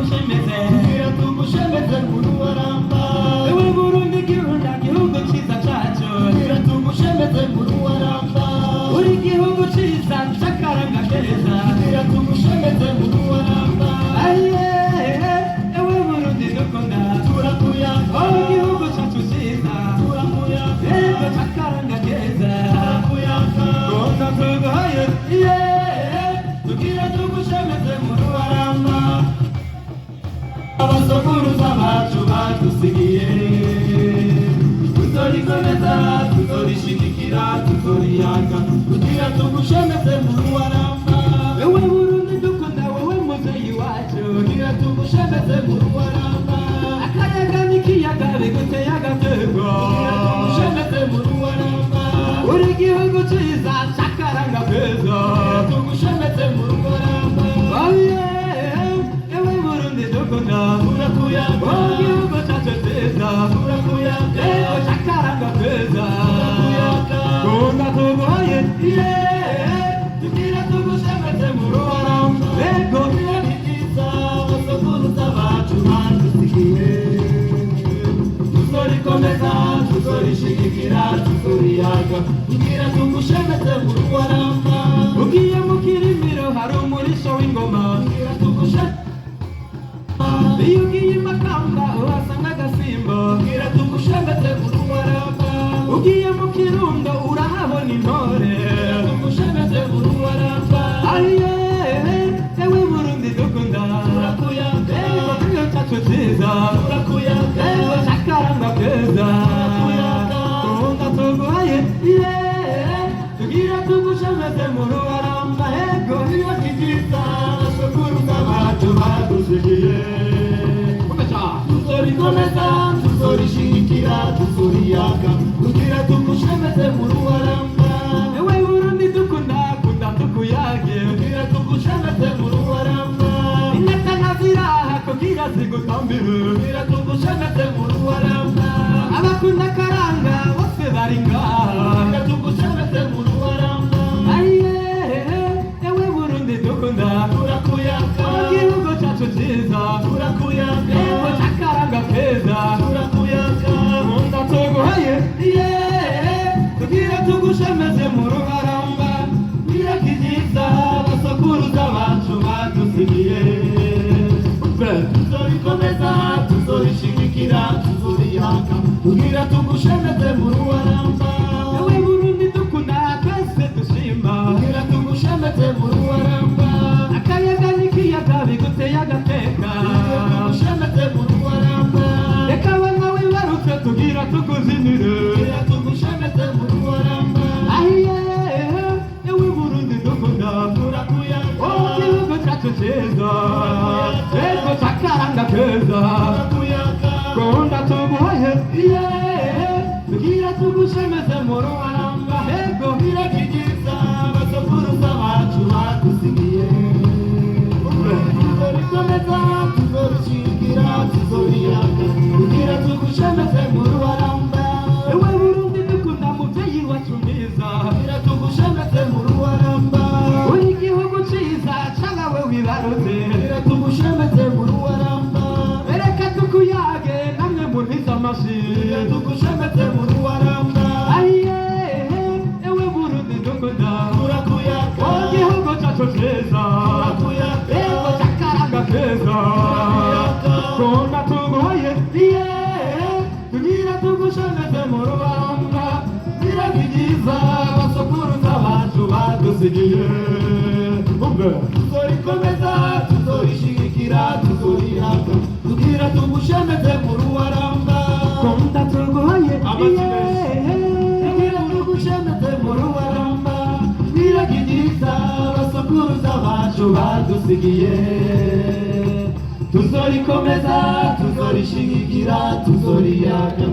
tugushemeze kugira tugushemeze muruwaramba ewe Burundi gihugu ciza cacu kugira tugushemeze muruwaramba uri igihugu ciza c'akaranga keza kugira tugushemeze muruwaramba ewe Burundi dukunda turakuyamba igihugu cacu ciza turakuyamba ego c'akaranga keza turakuyamba gonga tuguhaye kugira tugushemeze muruwaramba abasokuruza bacu badusigiye tuzorikomeza tuzorishigikira tuzoriyaga kugira tugushemeze muruwaramba ewe Burundi dukunda wowe muvyeyi wacu kugira tugushemeze muruwaramba akayaga n'ikiyaga biguteye agatego kugira tugushemeze muruwaramba uri igihugu ciza c'akaranga keza kugira tugushemeze muruwaramba ewe Burundi dukunda turakuyamba igihugu cacu ciza turakuyamba ego c'akaranga keza turakuyamba gonga tuguhaye kugira tugushemeze muruwaramba ego kugira nibyiza abasokuruza bacu badusigiye tuzorikomeza tuzorishigikira tuzoriyaga kugira tugushemeze muruwaramba ugiye mu kirimiro hari umurisho w'ingoma kugira tugushemeze iyo ugiye i Makamba uhasanga agasimbo kugira tugushemeze muruwaramba ugiye mu Kirundo urahabona intore tugushemeze muruwaramba ewe Burundi dukunda turakuyanga igihugu cacu ciza turakuyanga ego c'akaranga keza gonga tuguhaye tugira tugushemeze muruwaramba ego kugira nibyiza abasokuruza bacu badusigiye tuzorikomeza tuzorishigikira tuzoriyaga kugira tugushemeze muruwaramba ewe Burundi dukunda kunda tukuyage kugira tugushemeze muruwaramba inyata naziraha kugira zigutambire kugira tugushemeze muruwaramba abakunda karanga bose bari ngaha kugira tugushemeze muruwaramba ewe Burundi dukunda turakuyanga igihugu cacu ciza turakuyanga ego c'akaranga keza turakuyanga nkunda tuguhaye tugira tugushemeze mu ruharamba birakigiza abasokuruza bacu badusigiye tuzorikomeza tuzorishigikira tuzoriyaga kugira tugushemeze muruwaramba ewe Burundi dukunda twese dushima kugira tugushemeze muruwaramba akayaga n'ikiyaga biguteye agateka kugira tugushemeze muruwaramba reka abana wibarutse tugira tukuzinire kugira tugushemeze muruwaramba ewe Burundi dukunda turakuyanga igihugu cacu ciza ego c'akaranga keza turakuyanga gonga tuguhaye tugira tugushemeze mu ruharamba ego birakigiza abasokuruza bacu badusigiye tuzorikomeza tuzorishigikira tuzoriyaga kugira tugushemeze muruwaramba ewe Burundi dukunda muvyeyi wacu mwiza kugira tugushemeze muruwaramba uri igihugu ciza c'abawe wibarutse kugira tugushemeze muruwaramba reka tukuyage namwe murhize amashi kugira tugushemeze muruwaramba ewe Burundi dukunda turakuyanga igihugu cacu ciza turakuyanga ego c'akaranga keza gonga tuguhaye tugira tugushemeze mu ruharamba birakigiza abasokuruza bacu badusigiye tuzorikomeza tuzorishigikira tuzoriyaga kugira tugushemeze muruwaramba gonga tuguhaye kugira tugushemeze muruwaramba birakigiza abasokuruza bacu badusigiye tuzorikomeza tuzorishigikira tuzoriyaga